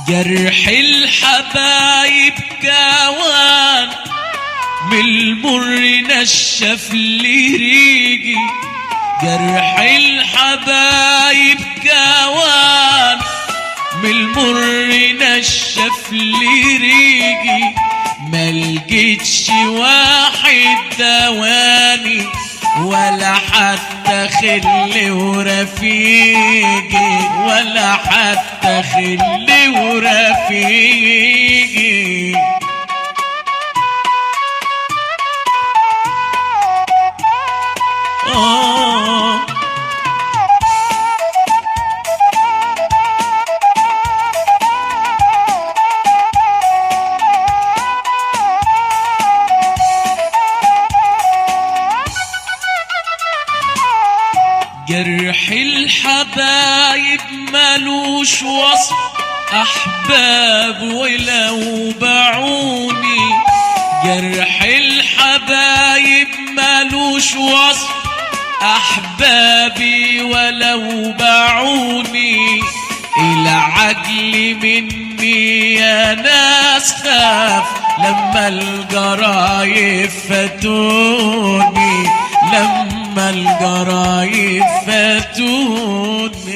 جرح الحبايب كوان من المر نشف لي ريقي، جرح الحبايب كوان من المر نشف لي ريقي، ما لقيتش واحد دواني ولا حتى خلي ورفيقي، ولا حتى خلي ورفيقي. جرح الحبايب ملوش وصف، أحباب ولو باعوني، جرح الحبايب ملوش وصف، أحبابي ولو باعوني، العجل مني يا ناس خاف لما الجرايب فاتوني، لما الجرايب فاتوني.